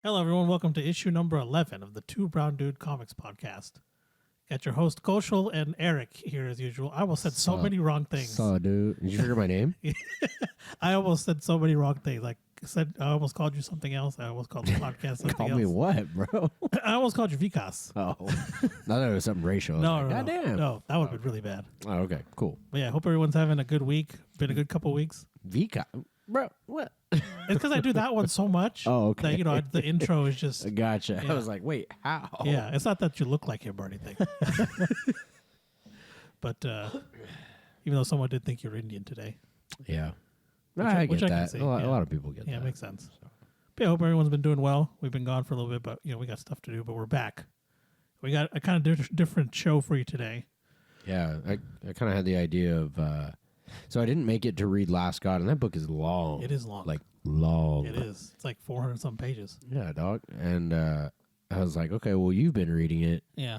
Hello, everyone. Welcome to issue number 11 of the Two Brown Dude Comics podcast. Got your host, Kaushal, and Eric here as usual. I almost said so many wrong things. Dude. Did you figure my name? I almost said so many wrong things. I almost called you something else. I almost called the podcast something Call else. me what, bro? I almost called you Vikas. Oh, not that it was something racial. No, Goddamn. no, that would have been really bad. Oh, okay, cool. But yeah, I hope everyone's having a good week. Been a good couple weeks. Vika, bro, what? It's because I do that one so much. Oh, okay. That, the intro is just... Gotcha. Yeah. I was like, wait, how? Yeah, it's not that you look like him or anything. But even though someone did think you were Indian today. Yeah. I get that. A Yeah. lot of people get that. Yeah, it makes sense. So. But yeah, I hope everyone's been doing well. We've been gone for a little bit, but we got stuff to do, but we're back. We got a kind of different show for you today. Yeah, I kind of had the idea of... so I didn't make it to read Last God, and that book is long. It is long. Like, long. It is. It's like 400-some pages. Yeah, dog. And I was like, okay, well, you've been reading it. Yeah.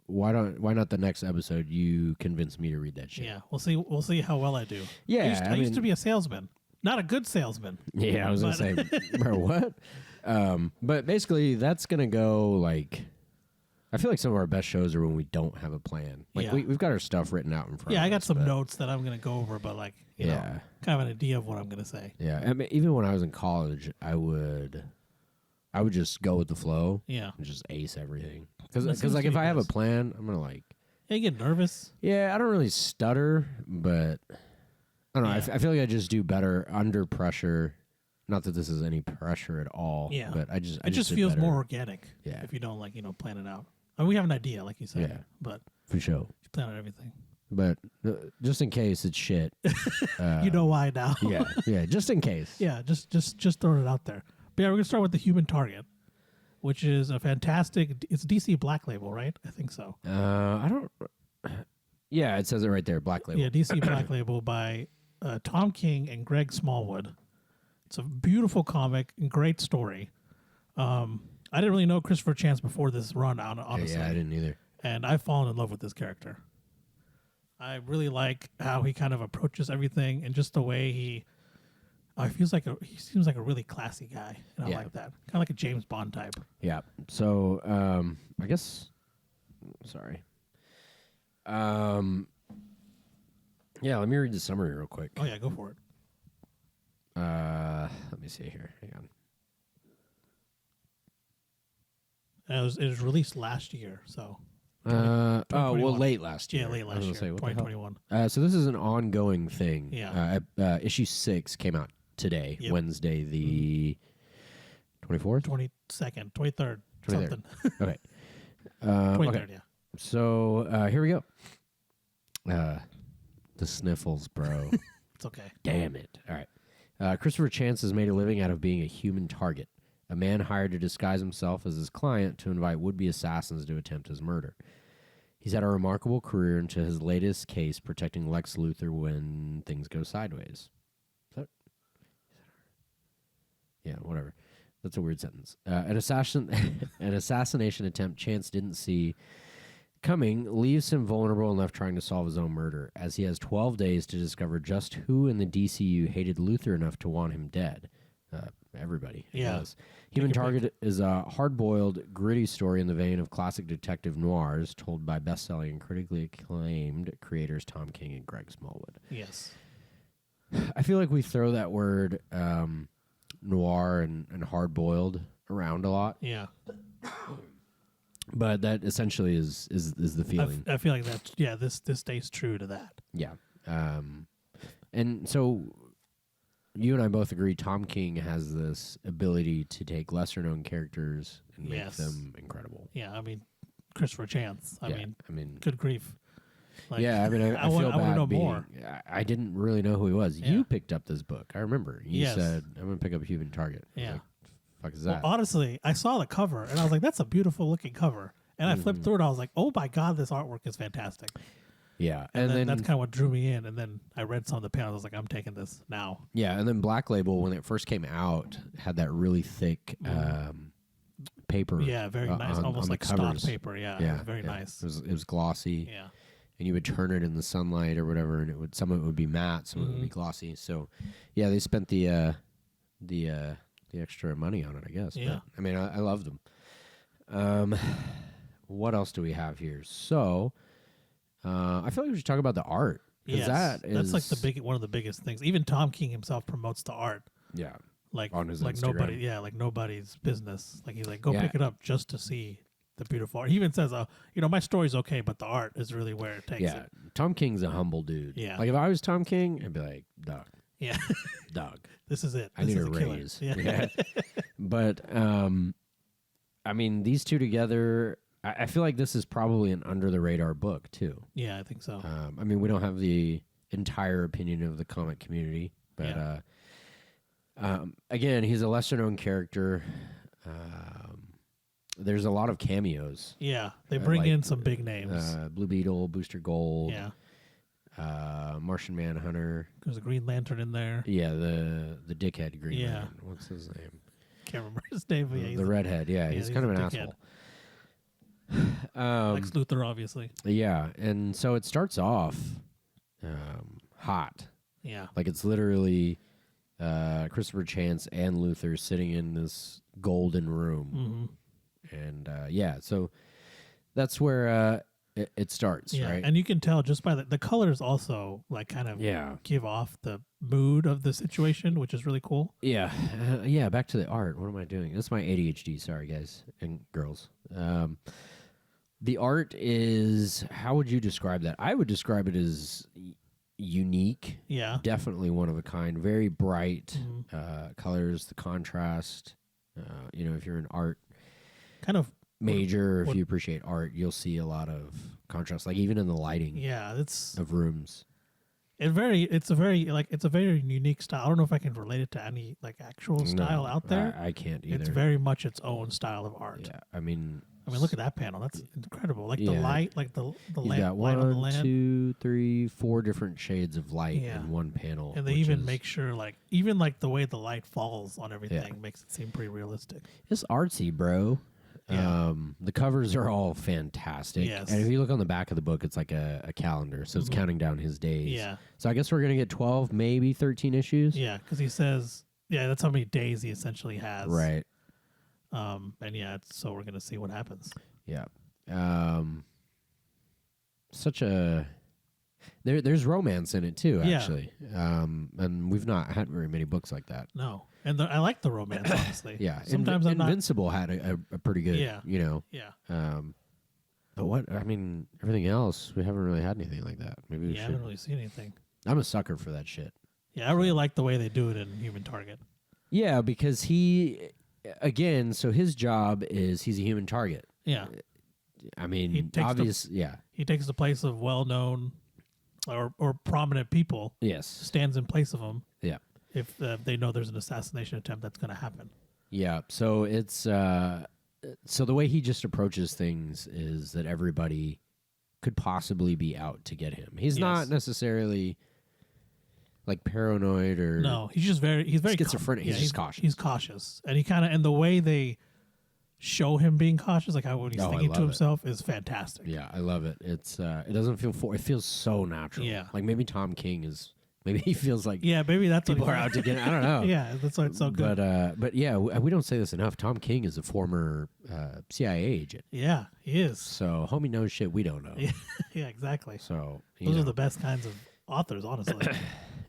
Why not the next episode you convince me to read that shit? Yeah, we'll see how well I do. Yeah, I used to be a salesman. Not a good salesman. Yeah, I was going to say, bro, what? But basically, that's going to go like... I feel like some of our best shows are when we don't have a plan. Like, Yeah. we've got our stuff written out in front of us. Yeah, I got some notes that I'm going to go over, but you know, kind of an idea of what I'm going to say. Yeah, I mean, even when I was in college, I would just go with the flow. Yeah. And just ace everything. Because like, if I have a plan, I'm going to like... Yeah, you get nervous. Yeah, I don't really stutter, but... I don't know. Yeah. I feel like I just do better under pressure. Not that this is any pressure at all. Yeah. But it just feels better. more organic. Yeah. If you don't plan it out. I mean, we have an idea, like you said. Yeah. But For sure. you plan out everything. But just in case it's shit. You know why now. yeah, just in case. Yeah, just throwing it out there. But yeah, we're gonna start with The Human Target, which is a fantastic. It's DC Black Label, right? I think so. I don't. Yeah, it says it right there, Black Label. Yeah, DC Black Label by Tom King and Greg Smallwood. It's a beautiful comic and great story. I didn't really know Christopher Chance before this run, honestly. Yeah, I didn't either. And I've fallen in love with this character. I really like how he kind of approaches everything and just the way he seems like a really classy guy. And I like that. Kind of like a James Bond type. Yeah. So, I guess, sorry. Yeah, let me read the summary real quick. Oh, yeah, go for it. Let me see here. Hang on. And it was released last year, so. Late last year. Yeah, late last year, say, 2021. So this is an ongoing thing. Yeah. Issue 6 came out today, Wednesday, the 24th? 22nd, 23rd, something. Okay. 23rd, okay. yeah. So here we go. The sniffles, bro. It's okay. Damn it. All right. Christopher Chance has made a living out of being a human target, a man hired to disguise himself as his client to invite would-be assassins to attempt his murder. He's had a remarkable career into his latest case protecting Lex Luthor when things go sideways. Yeah, whatever. That's a weird sentence. An assassination attempt Chance didn't see coming leaves him vulnerable and left trying to solve his own murder, as he has 12 days to discover just who in the DCU hated Luthor enough to want him dead. Everybody. Yeah. Human Target is a hard-boiled, gritty story in the vein of classic detective noirs told by best-selling and critically acclaimed creators Tom King and Greg Smallwood. Yes. I feel like we throw that word noir and hard-boiled around a lot. Yeah. But that essentially is the feeling. I feel like that. Yeah, this stays true to that. Yeah. And so you and I both agree Tom King has this ability to take lesser-known characters and make them incredible. Yeah, I mean, Christopher Chance. I mean, good grief. Like, yeah, I mean, I feel bad. I want to know more. I didn't really know who he was. Yeah. You picked up this book. I remember. You said, I'm going to pick up Human Target. Yeah. Like, fuck is that? Well, honestly, I saw the cover, and I was like, that's a beautiful looking cover. And I flipped through it, and I was like, oh my God, this artwork is fantastic. Yeah. And then that's kind of what drew me in. And then I read some of the panels. I was like, I'm taking this now. Yeah, and then Black Label, when it first came out, had that really thick paper. Yeah, very nice. Almost like stock paper. Yeah, it was very nice. It was glossy. Yeah. And you would turn it in the sunlight or whatever, and some of it would be matte, some of it would be glossy. So, yeah, they spent the the extra money on it, I guess. Yeah. But, I mean, I loved them. What else do we have here? So, I feel like we should talk about the art. Yes, that's like one of the biggest things. Even Tom King himself promotes the art. Yeah. Like on his like Instagram. like nobody's business. Like he's like, go Yeah. pick it up just to see the beautiful art. He even says, my story's okay, but the art is really where it takes Yeah. it. Tom King's a humble dude. Yeah. Like if I was Tom King, I'd be like, dog, Yeah. dog. This is it. I This need is a killer. raise. Yeah. But I mean, these two together, I feel like this is probably an under the radar book too. Yeah, I think so. I mean, we don't have the entire opinion of the comic community, but again, he's a lesser known character. There's a lot of cameos. Yeah, they bring like, in some big names. Blue Beetle, Booster Gold, Yeah, Martian Manhunter. there's a Green Lantern in there. Yeah, the dickhead Green Yeah. Lantern. What's his name? Can't remember his name, but yeah, he's The redhead. Yeah, he's kind of an a asshole. Lex Luthor, obviously. Yeah, and so it starts off hot. Yeah, Like it's literally Christopher Chance and Luther sitting in this golden room. And so that's where it starts, yeah, right? and you can tell just by the colors also like kind of give off the mood of the situation, which is really cool. Yeah. Back to the art. What am I doing? This is my ADHD. Sorry, guys and girls. The art is, how would you describe that? I would describe it as unique. Yeah, Definitely one of a kind. Very bright colors, the contrast. If you're an art kind of major, if you appreciate art, you'll see a lot of contrast, like even in the lighting of rooms. It's a very unique style. I don't know if I can relate it to any like actual style out there. I can't either. It's very much its own style of art. Yeah, I mean, look at that panel. That's incredible. Like the Yeah. light, like the you've lamp, got light on the 1, lamp. 2, 3, 4 different shades of light Yeah. in one panel. And they which even is- make sure, like, even like the way the light falls on everything Yeah. makes it seem pretty realistic. It's artsy, bro. Yeah. The covers are all fantastic. Yes. And if you look on the back of the book, it's like a calendar, so it's counting down his days. Yeah. So I guess we're gonna get 12, maybe 13 issues. Yeah, because he says, that's how many days he essentially has. Right. So we're gonna see what happens. Yeah. Such a there's romance in it too, Yeah. actually. And we've not had very many books like that. No, and I like the romance, honestly. Yeah. Sometimes I'm not. Invincible had a pretty good. Yeah. Yeah. But everything else, we haven't really had anything like that. Maybe we I should. haven't really seen anything. I'm a sucker for that shit. Yeah, I really like the way they do it in Human Target. Yeah, because so his job is he's a human target. Yeah, I mean, He takes he takes the place of well-known or prominent people. Yes. Stands in place of them. Yeah. If they know there's an assassination attempt that's going to happen. Yeah. So it's so the way he just approaches things is that everybody could possibly be out to get him. He's not necessarily like paranoid or no. He's very schizophrenic. He's just cautious. He's cautious, and and the way they show him being cautious, like how when he's thinking to himself, is fantastic. Yeah, I love it. It's it doesn't feel it feels so natural. Yeah. Like maybe Tom King is. Maybe he feels like maybe that's people what are out to get. I don't know. Yeah, that's why it's so good. But yeah, we don't say this enough. Tom King is a former CIA agent. Yeah, he is. So homie knows shit we don't know. Yeah, exactly. So Those are the best kinds of authors, honestly.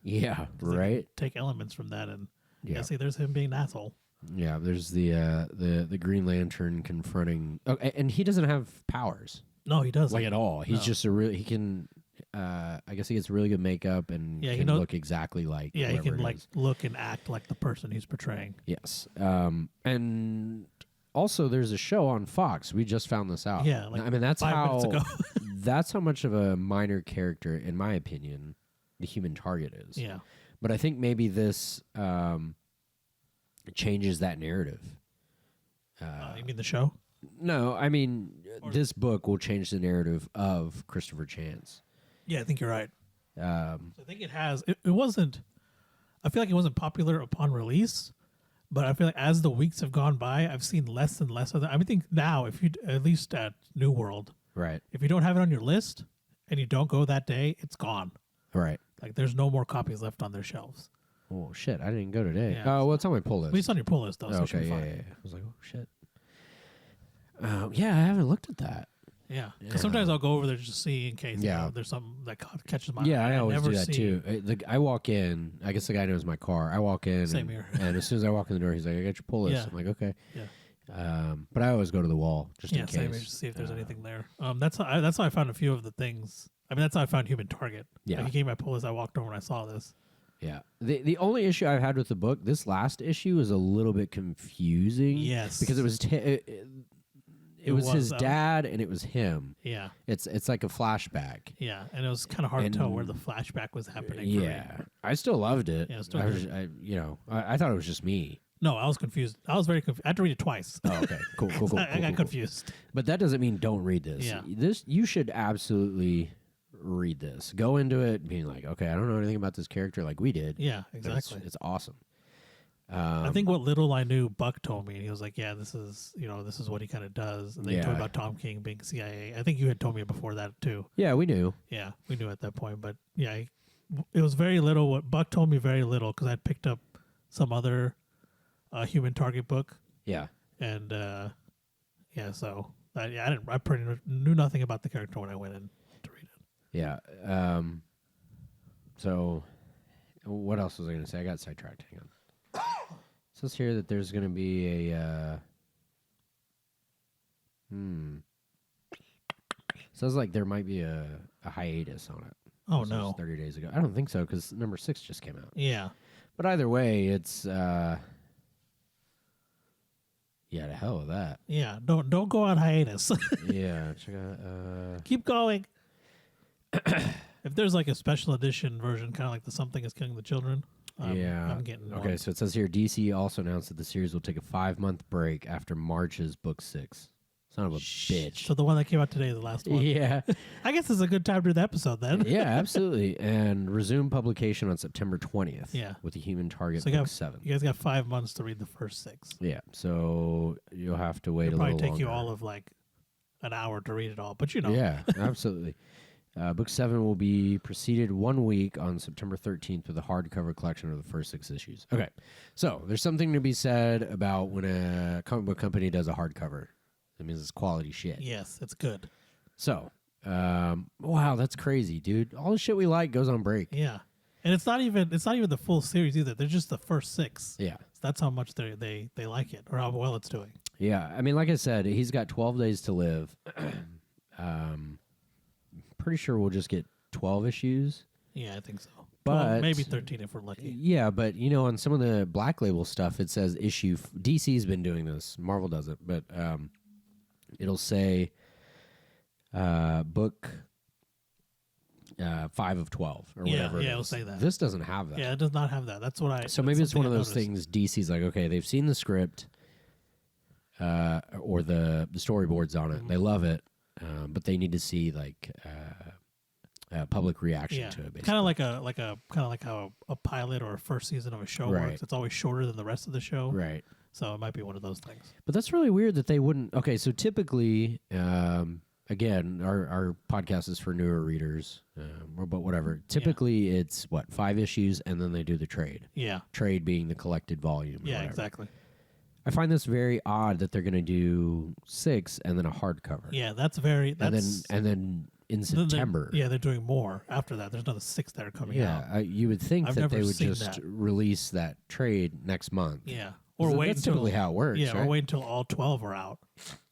Yeah, right. Take elements from that and Yeah. see, there's him being an asshole. Yeah, there's the Green Lantern confronting. Oh, and he doesn't have powers No, he doesn't. like at all. He's just he can. I guess he gets really good makeup and Yeah, can look exactly like. Yeah, he whoever can it like is. look and act like the person he's portraying. Yes. And also there's a show on Fox. We just found this out. Yeah, like I mean that's 5 minutes ago. that's how much of a minor character, in my opinion, the Human Target is. Yeah. But I think maybe this changes that narrative. You mean the show? No, I mean this book will change the narrative of Christopher Chance. Yeah, I think you're right. Um, I think it has. It wasn't. I feel like it wasn't popular upon release, but I feel like as the weeks have gone by, I've seen less and less of that. I think now, if you at least at New World, right, if you don't have it on your list and you don't go that day, it's gone. right. Like there's no more copies left on their shelves. Oh shit! I didn't go today. Yeah. Oh, well, it's on my pull list. At least on your pull list, though. So it should Okay, be yeah, fine. yeah. I was like, oh shit. Yeah, I haven't looked at that. Yeah, because sometimes I'll go over there just to see in case there's something that catches my eye. Yeah, I always never do that too. I walk in. I guess the guy knows my car. I walk in. Same here. And as soon as I walk in the door, he's like, "I got your pull list." Yeah. I'm like, "Okay." Yeah. But I always go to the wall just in case. Same here, just to see if there's anything there. That's how I found a few of the things. I mean, that's how I found Human Target. Yeah. Like, he came my pull list. I walked over and I saw this. Yeah. The only issue I've had with the book, this last issue, is a little bit confusing. Yes. Because it was was his dad and it was him. Yeah. It's like a flashback. Yeah, and it was kind of hard to tell where the flashback was happening. Yeah. I still loved it. Yeah, it was still I thought it was just me. No, I was confused. I was very confused. I had to read it twice. Oh, okay. Cool. I got confused. But that doesn't mean don't read this. Yeah. You should absolutely read this. Go into it being like, okay, I don't know anything about this character like we did. Yeah, exactly. It's awesome. I think what little I knew, Buck told me, and he was like, "Yeah, this is what he kind of does." And then he told me about Tom King being CIA. I think you had told me before that too. Yeah, we knew. Yeah, we knew at that point, but yeah, it was very little. What Buck told me, very little, because I picked up some Human Target book. Yeah, and so I pretty much knew nothing about the character when I went in to read it. Yeah. So, what else was I going to say? I got sidetracked. Hang on. It says here that there's going to be a. Sounds like there might be a hiatus on it. Oh, This was no. 30 days ago. I don't think so because number 6 just came out. Yeah. But either way, it's. Yeah, the hell with that. Yeah. Don't go on hiatus. Yeah, check out. Keep going. If there's like a special edition version, kind of like the Something is Killing the Children. I'm getting okay, one. so it says here DC also announced that the series will take a 5-month break after March's book 6. Son of a bitch. So the one that came out today is the last one. Yeah. I guess it's a good time to do the episode then. Yeah, absolutely. And resume publication on September 20th. Yeah. With the Human Target So book 7. you guys got 5 months to read the first 6. Yeah, so you'll have to wait It'll a little probably take you longer. all of like an hour to read it all, but Yeah, absolutely. Book 7 will be preceded 1 week on September 13th with a hardcover collection of the first 6 issues. Okay, so there's something to be said about when a comic book company does a hardcover. That means it's quality shit. Yes, it's good. So, wow, that's crazy, dude. All the shit we like goes on break. Yeah, and it's not even the full series either. They're just the first 6. Yeah. So that's how much they like it or how well it's doing. Yeah, I mean, like I said, he's got 12 days to live. Pretty sure we'll just get 12 issues. Yeah, I think so. But 12, maybe 13 if we're lucky. Yeah, but on some of the Black Label stuff, it says issue. DC's been doing this. Marvel does it, but it'll say book 5 of 12 or whatever. Yeah, it it'll is. say that. This doesn't have that. Yeah, it does not have that. That's what I. So that's maybe it's one of something I those noticed. things. DC's like, okay, they've seen the script or the storyboards on it. They love it, but they need to see like public reaction to it. Basically. Kind of like how a pilot or a first season of a show Right. works. It's always shorter than the rest of the show. Right. So it might be one of those things. But that's really weird that they wouldn't. Okay, so typically, again, our podcast is for newer readers, but whatever. Typically, it's 5 issues, and then they do the trade. Yeah. Trade being the collected volume. Yeah, exactly. I find this very odd that they're going to do 6 and then a hardcover. Yeah, that's very. That's, and then in then they're- September. Yeah, they're doing more after that. There's another 6 that are coming out. Yeah, you would think I've that never they would seen just that. release that trade next month. Yeah. Or Or wait that's until typically how it works. Yeah, right? or wait until all 12 are out,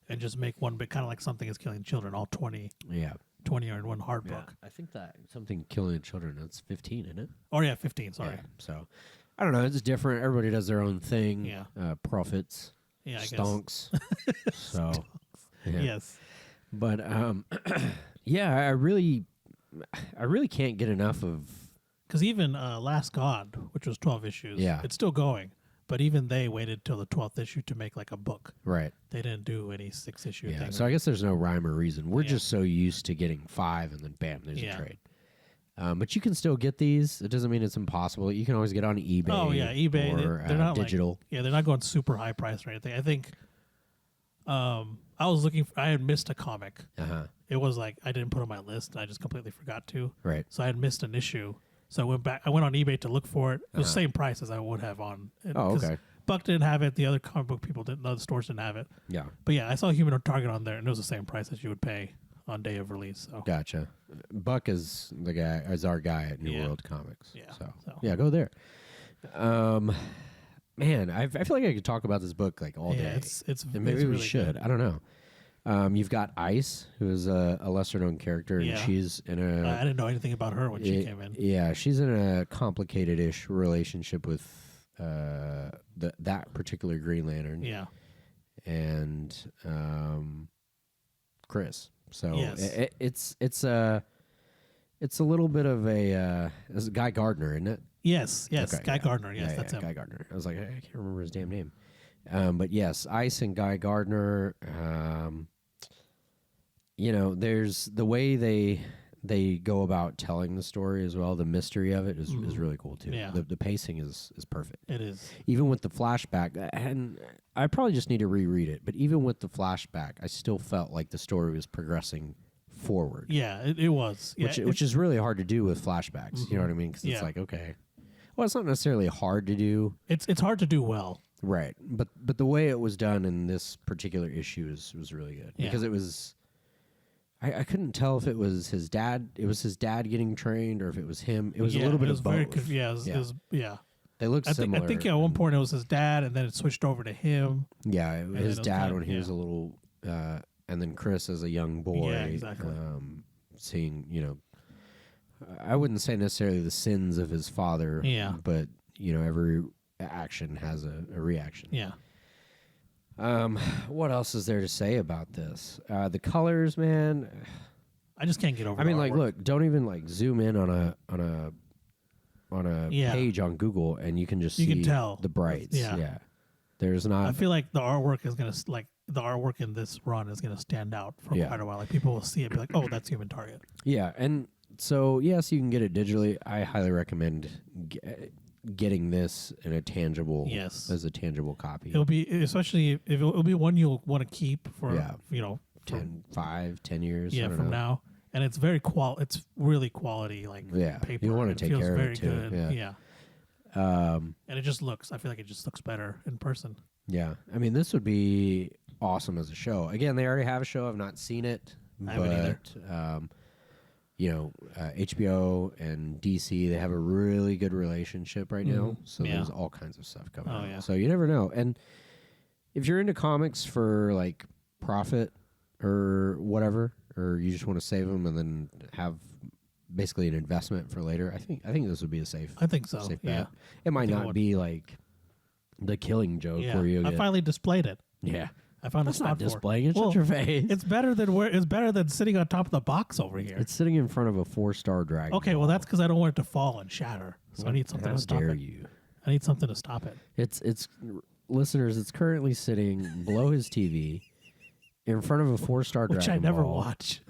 and just make one. But kind of like Something is Killing Children. All 20 Yeah. are in one hard book. I think that something killing children. That's 15, isn't it? Or yeah, 15. Sorry. Yeah, so I don't know. It's different. Everybody does their own thing. Yeah. Profits. Yeah, I guess. Stonks. So. Yeah. Yes. But yeah, I really can't get enough of. Because even Last God, which was 12 issues, Yeah. it's still going. But even they waited till the 12th issue to make like a book. Right. They didn't do any 6-issue Yeah. thing. So I guess there's no rhyme or reason. We're Yeah. just so used to getting 5 and then bam, there's Yeah. a trade. But you can still get these. It doesn't mean it's impossible. You can always get on eBay. Oh yeah, eBay. Or They're not digital. Like, yeah, they're not going super high price or anything. I think. I was looking. I had missed a comic. Uh huh. It was like I didn't put on my list. And I just completely forgot to. Right. So I had missed an issue, So I went on eBay to look for it. It was the same price as I would have on. Okay. Buck didn't have it. The other comic book people didn't. The other stores didn't have it. Yeah. But yeah, I saw Human Target on there, and it was the same price as you would pay on day of release. So Gotcha. Buck is our guy at New World Comics. Yeah. So yeah, go there. Man, I feel like I could talk about this book like all day. And maybe we really should. Good. I don't know. You've got Ice, who is a lesser known character, and she's in a. I didn't know anything about her when she came in. Yeah, she's in a complicated-ish relationship with that particular Green Lantern. Yeah. And Chris. So it's a little bit of a it's Guy Gardner, isn't it? Yes, okay, Guy Gardner. Yes, that's him. Guy Gardner. I was like, I can't remember his damn name. But yes, Ice and Guy Gardner. There's the way they go about telling the story as well. The mystery of it is really cool too. Yeah. The pacing is perfect. It is. Even with the flashback, and I probably just need to reread it, but even with the flashback, I still felt like the story was progressing forward. Yeah, it was. Yeah, which is really hard to do with flashbacks. You know what I mean? Because it's like, okay, well, it's not necessarily hard to do. It's hard to do well. Right. But the way it was done in this particular issue was really good. Because it was I couldn't tell if it was his dad. It was his dad getting trained, or if it was him. It was a little bit of both. They look similar. I think at one point it was his dad, and then it switched over to him. Yeah, it was his dad when he was a little, and then Chris as a young boy. Yeah, exactly. Seeing, I wouldn't say necessarily the sins of his father. Yeah. But every action has a reaction. Yeah. What else is there to say about this? The colors, man. I just can't get over. I mean, look, don't even zoom in on a page on Google, and you can just see tell the brights. Yeah. There's not. I feel like the artwork is gonna the artwork in this run is gonna stand out for quite a while. Like people will see it, and be like, oh, that's Human Target. Yeah, and so yes, you can get it digitally. I highly recommend getting this in a tangible, as a tangible copy. It'll be, especially if it'll be one you'll want to keep for 10 years. From now. And it's it's really quality, paper. You want to take care of it too. Good. And it just looks. I feel like it just looks better in person. Yeah, I mean, this would be awesome as a show. Again, they already have a show. I've not seen it, I haven't either. HBO and DC, they have a really good relationship right now. So there's all kinds of stuff coming out. Yeah. So you never know. And if you're into comics for profit or whatever, or you just want to save them and then have basically an investment for later, I think this would be a safe. I think so. Safe Yeah. bet. It might not be like the Killing Joke where you. I finally displayed it. Yeah. I found That's a spot not for displaying it. Shut your face. It's better than sitting on top of the box over here. It's sitting in front of a 4-star dragon. Okay, well that's because I don't want it to fall and shatter. So I need something to stop it. How dare you? I need something to stop it. It's listeners. It's currently sitting below his TV, in front of a 4-star dragon, which I never ball, watch.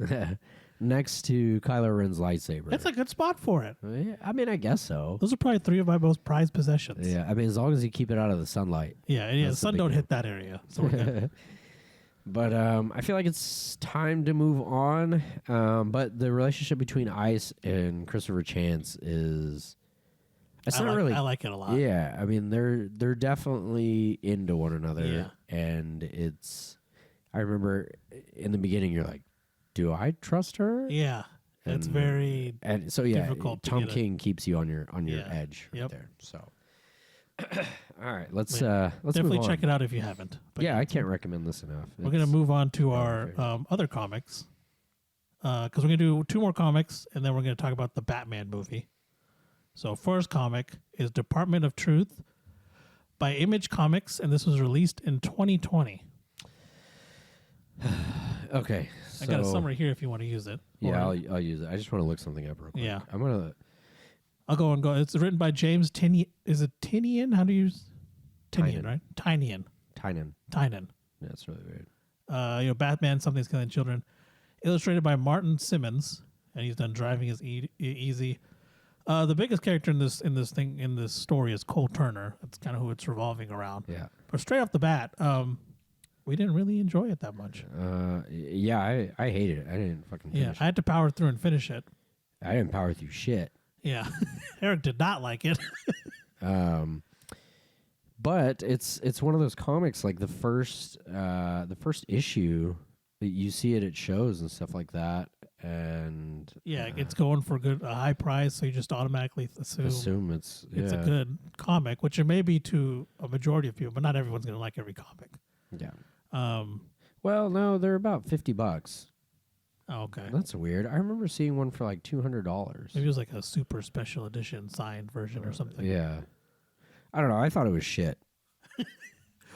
next to Kylo Ren's lightsaber. That's a good spot for it. I mean, I guess so. Those are probably 3 of my most prized possessions. Yeah, I mean, as long as you keep it out of the sunlight. Yeah. The sun don't hit that area. So we're good. But I feel like it's time to move on. But the relationship between Ice and Christopher Chance is. I like it a lot. Yeah, I mean they're definitely into one another. Yeah. And it's. I remember in the beginning you're like, do I trust her? Yeah. It's very difficult. Tom King keeps you on your edge right there. So. All right, let's definitely move on. check it out if you haven't. But yeah, I can't recommend this enough. We're gonna move on to our other comics because we're gonna do 2 more comics and then we're gonna talk about the Batman movie. So first comic is Department of Truth by Image Comics, and this was released in 2020. Okay, I got a summary here if you want to use it. Yeah, I'll use it. I just want to look something up real quick. Yeah, I'll go and go. It's written by James Tynion. Is it Tynion? How do you use Tynion? Right? Tynion. Yeah, that's really weird. Batman, Something's Killing Children. Illustrated by Martin Simmons, and he's done Driving is Easy. The biggest character in this story is Cole Turner. That's kind of who it's revolving around. Yeah. But straight off the bat, we didn't really enjoy it that much. Yeah, I hated it. I didn't fucking finish it. I had to power through and finish it. I didn't power through shit. Yeah. Eric did not like it. But it's one of those comics, like the first issue that you see it at shows and stuff like that, and yeah, it's going for a high price, so you just automatically assume it's a good comic, which it may be to a majority of people, but not everyone's going to like every comic. Yeah. Um. Well, no, they're about $50. Oh, okay. That's weird. I remember seeing one for like $200. Maybe it was like a super special edition signed version or something. Yeah. I don't know. I thought it was shit.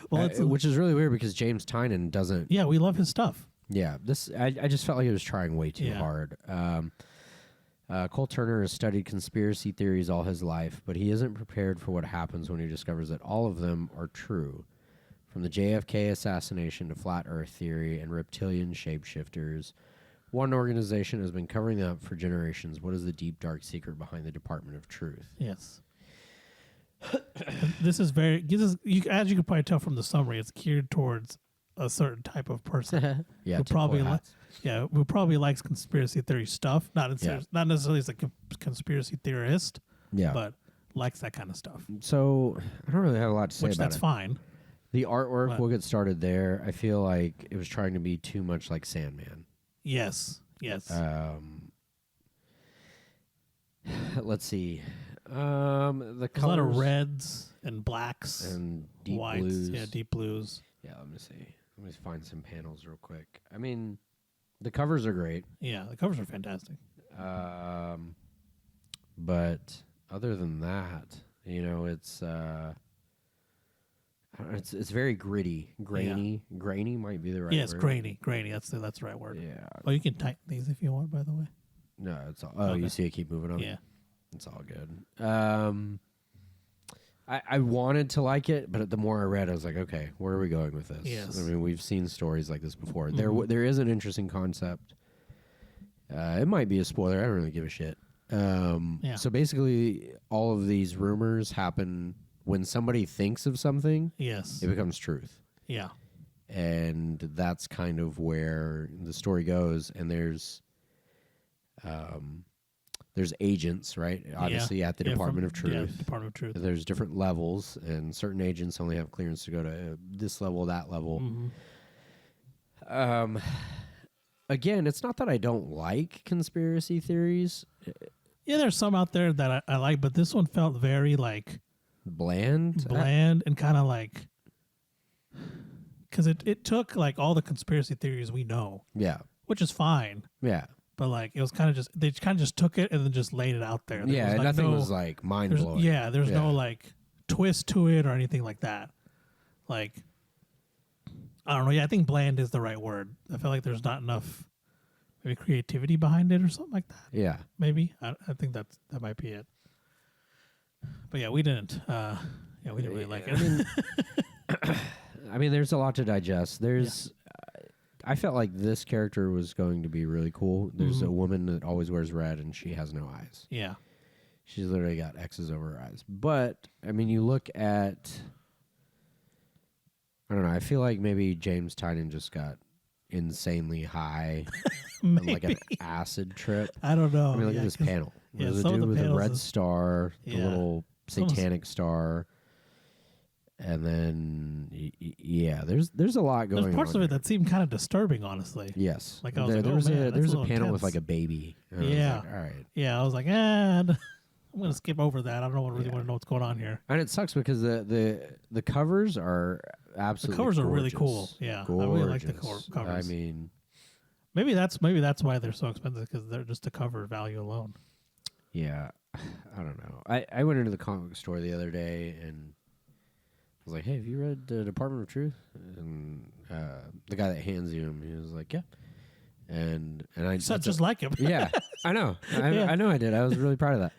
Well, which is really weird because James Tynion doesn't. Yeah, we love his stuff. Yeah, I just felt like he was trying way too hard. Cole Turner has studied conspiracy theories all his life, but he isn't prepared for what happens when he discovers that all of them are true. From the JFK assassination to flat Earth theory and reptilian shapeshifters, one organization has been covering them up for generations. What is the deep, dark secret behind the Department of Truth? Yes. This is very, as you can probably tell from the summary, it's geared towards a certain type of person. Yeah, who probably likes conspiracy theory stuff. Not necessarily as a conspiracy theorist. Yeah, but likes that kind of stuff. So I don't really have a lot to say about it. Which that's fine. The artwork, we'll get started there. I feel like it was trying to be too much like Sandman. Yes. Let's see. The colors, a lot of reds and blacks and deep whites. blues. Yeah, deep blues. Yeah, let me see. Let me find some panels real quick. I mean, the covers are great. Yeah, the covers are fantastic. But other than that, it's very gritty, grainy. Yeah. Grainy might be the right word. Yes, grainy. That's the right word. Yeah. Oh, you can tighten these if you want, by the way. No, it's all. Oh, okay. You see it keep moving on. Yeah. It's all good. I wanted to like it, but the more I read, I was like, okay, where are we going with this? Yes. I mean, we've seen stories like this before. Mm-hmm. There is an interesting concept. It might be a spoiler. I don't really give a shit. So basically, all of these rumors happen when somebody thinks of something. Yes. It becomes truth. Yeah. And that's kind of where the story goes. And there's agents, right? Obviously, at the Department of Truth. Yeah, Department of Truth. There's different levels, and certain agents only have clearance to go to this level, that level. Mm-hmm. Again, it's not that I don't like conspiracy theories. Yeah, there's some out there that I like, but this one felt very like bland and kind of like, because it took like all the conspiracy theories we know. Yeah, which is fine. Yeah. But like it was kind of just took it and then just laid it out there. Yeah, like nothing was like mind blowing. There's no like twist to it or anything like that. Like I don't know. Yeah, I think bland is the right word. I feel like there's not enough maybe creativity behind it or something like that. Yeah, maybe. I think that might be it. But yeah, we didn't. We didn't really like it. I mean, there's a lot to digest. I felt like this character was going to be really cool. There's a woman that always wears red, and she has no eyes. Yeah. She's literally got X's over her eyes. But, I mean, you look at... I don't know. I feel like maybe James Tynion just got insanely high on like an acid trip. I don't know. I mean, look at this panel. There's a some dude of the with a panels red star, the little satanic star. And then, there's a lot going on. There's parts of it that seem kind of disturbing, honestly. Yes. Like I was there's a panel intense. with like a baby. Yeah. I was like, all right. Yeah, I was like, I'm going to skip over that. I don't really want to know what's going on here. And it sucks because the covers are absolutely The covers gorgeous. are really cool. Yeah. Gorgeous. I really like the covers. I mean... Maybe that's why they're so expensive, because they're just the cover value alone. Yeah. I don't know. I went into the comic book store the other day and... I was like, hey, have you read the Department of Truth? And the guy that hands you him, he was like, yeah. And I said just like him. Yeah, I know. I know I did. I was really proud of that.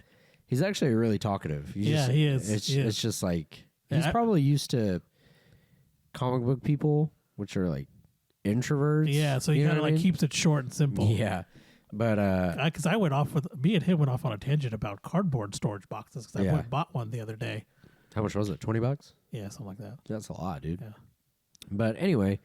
He's actually really talkative. He is. It's just like, he's probably used to comic book people, which are like introverts. Yeah, so he kind of like keeps it short and simple. Yeah. But because I went off me and him went off on a tangent about cardboard storage boxes, because I went and bought one the other day. How much was it? $20? Yeah, something like that. That's a lot, dude. Yeah. But anyway,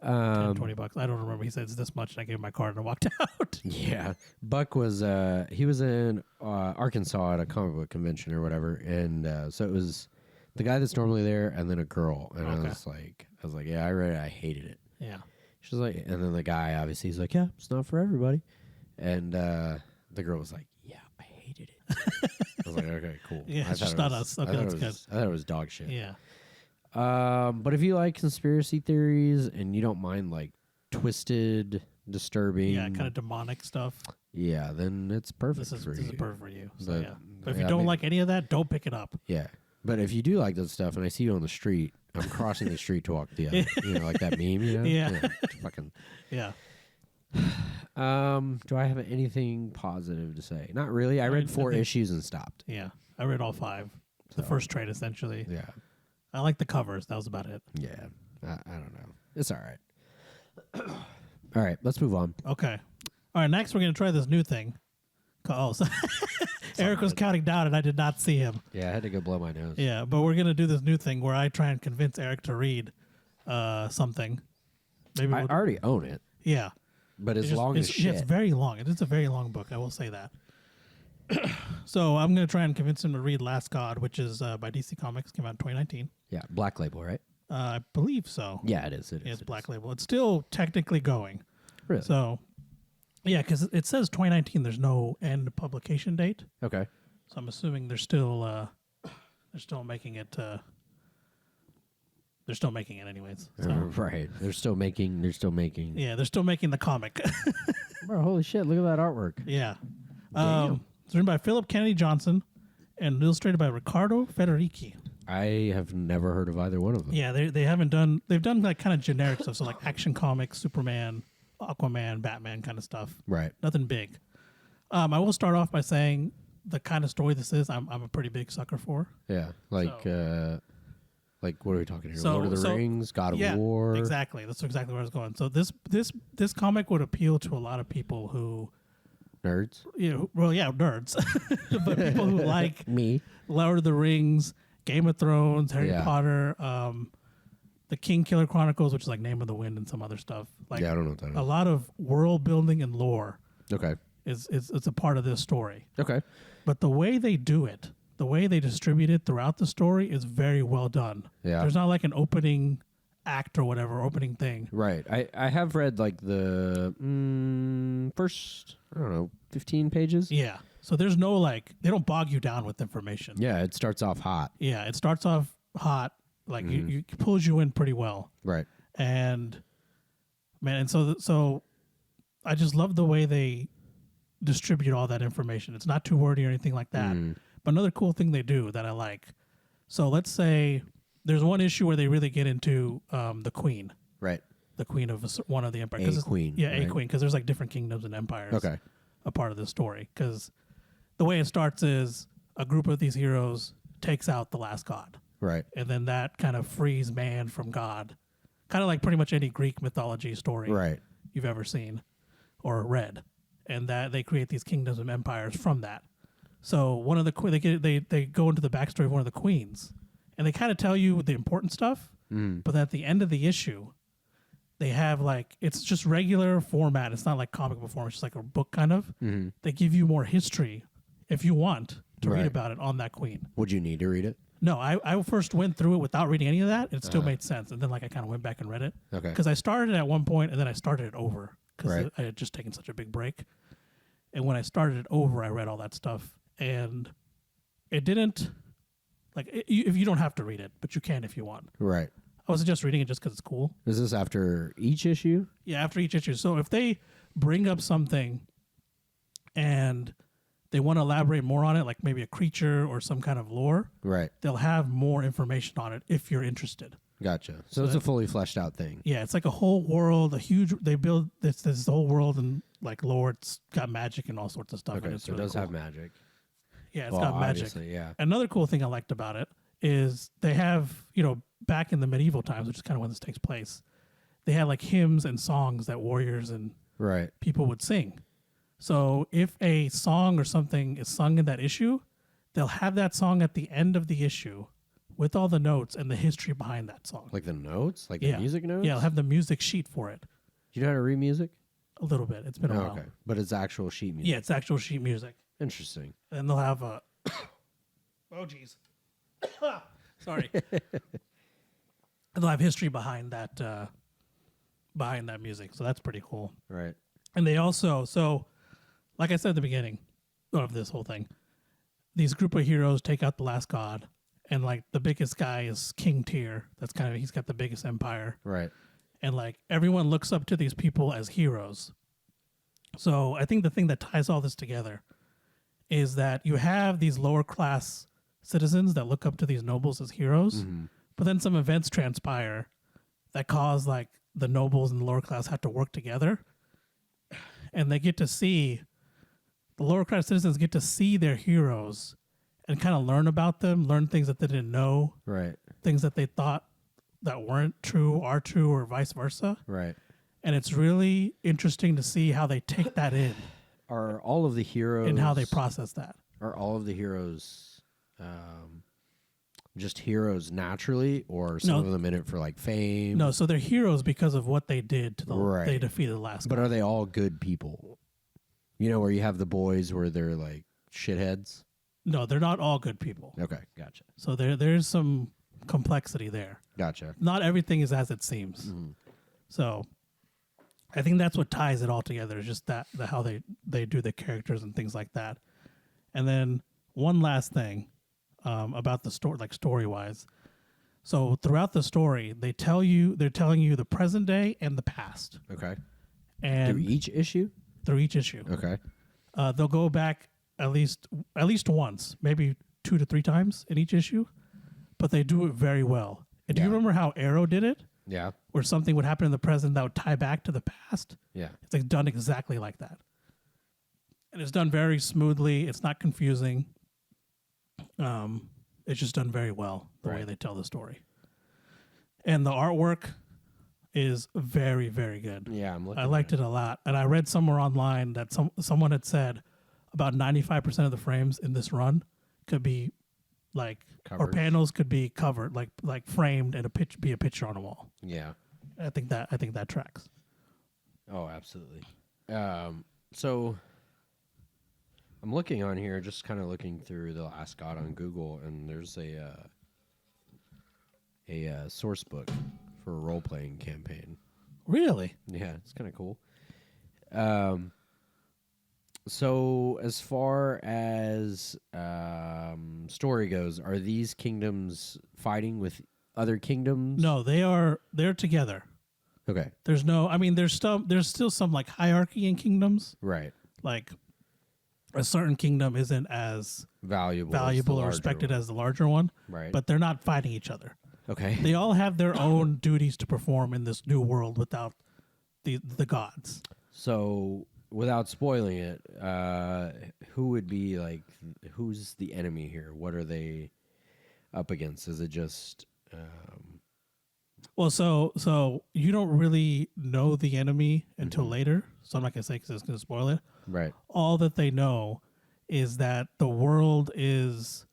$10-$20. I don't remember. He said it's this much, and I gave him my card and I walked out. Yeah. Buck was he was in Arkansas at a comic book convention or whatever, and so it was the guy that's normally there and then a girl, and I was like, yeah, I read it, I hated it. Yeah. She's like, and then the guy obviously he's like, yeah, it's not for everybody, and the girl was like, yeah, I hated it. I was like, okay, cool. Yeah, it's just not us. Okay, that's good. I thought it was dog shit. Yeah. But if you like conspiracy theories and you don't mind like twisted, disturbing, kind of demonic stuff, then it's perfect. This is perfect for you. So, but if yeah, you don't like any of that, don't pick it up. Yeah, but if you do like that stuff, and I see you on the street, I'm crossing the street to walk the other. Like that meme. Yeah. Fucking. Yeah. Do I have anything positive to say? Not really. I read 4 issues and stopped. Yeah, I read all 5. The first trade, essentially. Yeah. I like the covers. That was about it. Yeah. I don't know. It's all right. All right. Let's move on. Okay. All right. Next, we're going to try this new thing. So Eric was counting down, and I did not see him. Yeah, I had to go blow my nose. Yeah, but we're going to do this new thing where I try and convince Eric to read something. Maybe I already own it. Yeah. But it's long as shit. Yeah, it's very long. It's a very long book. I will say that. So I'm going to try and convince him to read Last God, which is by DC Comics. Came out in 2019. Yeah, Black Label, right? I believe so. Yeah, it is. It's Black Label. It's still technically going. Really? So, yeah, because it says 2019. There's no end publication date. Okay. So I'm assuming they're still making it. They're still making it anyways. So. Right. They're still making. Yeah, they're still making the comic. Bro, holy shit! Look at that artwork. Yeah. It's written by Philip Kennedy Johnson and illustrated by Riccardo Federici. I have never heard of either one of them. Yeah, they haven't done. They've done like kind of generic stuff, so like Action Comics, Superman, Aquaman, Batman kind of stuff. Right. Nothing big. I will start off by saying the kind of story this is. I'm a pretty big sucker for. Yeah, like what are we talking here? Lord of the Rings, God of War. Exactly. That's exactly where I was going. So this comic would appeal to a lot of people who. Nerds? Nerds. But people who like me, Lord of the Rings, Game of Thrones, Harry Potter, the King Killer Chronicles, which is like Name of the Wind and some other stuff. Like, I don't know what that is. A lot of world building and lore. Okay. It's a part of this story. Okay. But the way they do it, the way they distribute it throughout the story is very well done. Yeah. There's not like an opening act or whatever, opening thing. Right. I have read like the first, 15 pages. Yeah. So there's no like, they don't bog you down with information. Yeah, it starts off hot. Yeah, it starts off hot. Like you pulls you in pretty well. Right. And man, and so I just love the way they distribute all that information. It's not too wordy or anything like that. But another cool thing they do that I like. So let's say there's one issue where they really get into the queen. Right. The queen of one of the empires. A queen. Yeah, right? a queen. Because there's like different kingdoms and empires. Okay. A part of this story. Because the way it starts is a group of these heroes takes out the last god. Right. And then that kind of frees man from God. Kind of like pretty much any Greek mythology story you've ever seen or read. And that they create these kingdoms and empires from that. So one of the they go into the backstory of one of the queens. And they kind of tell you the important stuff. But at the end of the issue, they have like, it's just regular format. It's not like comic book format. It's just like a book kind of. They give you more history if you want to read about it on that queen. Would you need to read it? No, I first went through it without reading any of that. It still made sense. And then like I kind of went back and read it. Okay. Because I started it at one point and then I started it over. Because I had just taken such a big break. And when I started it over, I read all that stuff. And it didn't, like, if you don't have to read it, but you can if you want. Right. I would suggest reading it just because it's cool. Is this after each issue? Yeah, after each issue. So if they bring up something and they want to elaborate more on it, like maybe a creature or some kind of lore, they'll have more information on it if you're interested. Gotcha. So it's a fully fleshed out thing. Yeah, it's like a whole world, they build this whole world and like lore. It's got magic and all sorts of stuff. Okay, so really it does cool. have magic. Yeah, it's got magic. Yeah. Another cool thing I liked about it is they have, back in the medieval times, which is kind of when this takes place, they had like hymns and songs that warriors and people would sing. So if a song or something is sung in that issue, they'll have that song at the end of the issue with all the notes and the history behind that song. Like the notes? Like Yeah. the music notes? Yeah, I'll have the music sheet for it. Do you know how to read music? A little bit. It's been a while. Okay. But it's actual sheet music. Yeah, it's actual sheet music. Interesting. And they'll have a... oh, jeez. Sorry. And they'll have history behind that music. So that's pretty cool. Right. And they also... So, like I said at the beginning of this whole thing, these group of heroes take out the last god. And, like, the biggest guy is King Tyr. That's kind of... He's got the biggest empire. Right. And, like, everyone looks up to these people as heroes. So I think the thing that ties all this together is that you have these lower class citizens that look up to these nobles as heroes, but then some events transpire that cause, like, the nobles and the lower class have to work together. And they get to see, the lower class citizens get to see their heroes and kind of learn about them, learn things that they didn't know, Right. things that they thought that weren't true are true, or vice versa. Right. And it's really interesting to see how they take that in Are all of the heroes... and how they process that. Are all of the heroes just heroes naturally, or some of them in it for, like, fame? No, so they're heroes because of what they did to the Right. they defeated the last But guy. are they all good people? You know, where you have the boys where they're, like, shitheads? No, they're not all good people. Okay, gotcha. So there's some complexity there. Gotcha. Not everything is as it seems. So I think that's what ties it all together, is just that how they do the characters and things like that. And then one last thing about the story, like story wise. So throughout the story, they're telling you the present day and the past. Okay. And Through each issue? through each issue. Okay. They'll go back at least once, maybe 2 to 3 times in each issue, but they do it very well. And do you Yeah. remember how Arrow did it? Yeah. Where something would happen in the present that would tie back to the past? Yeah. It's like done exactly like that. And it's done very smoothly. It's not confusing. It's just done very well, the way Right. they tell the story. And the artwork is very, very good. Yeah, I'm looking I liked it a lot. And I read somewhere online that someone had said about 95% of the frames in this run could be like, or Covered. panels could be covered, like framed and be a picture on a wall. Yeah. I think that tracks. Oh, absolutely. So I'm looking on here, just kind of looking through The Last God on Google, and there's a source book for a role-playing campaign. Really? Yeah, it's kind of cool. So as far as story goes, are these kingdoms fighting with other kingdoms? No, they're together. Okay. There's still some like hierarchy in kingdoms. Right. Like a certain kingdom isn't as Valuable or as the respected larger as the larger one. Right. But they're not fighting each other. one. Okay. They all have their own duties to perform in this new world without the gods. So, without spoiling it, who would be like, who's the enemy here? What are they up against? Is it just? Well, so you don't really know the enemy until later. So I'm not gonna say because it's gonna spoil it. Right. All that they know is that the world is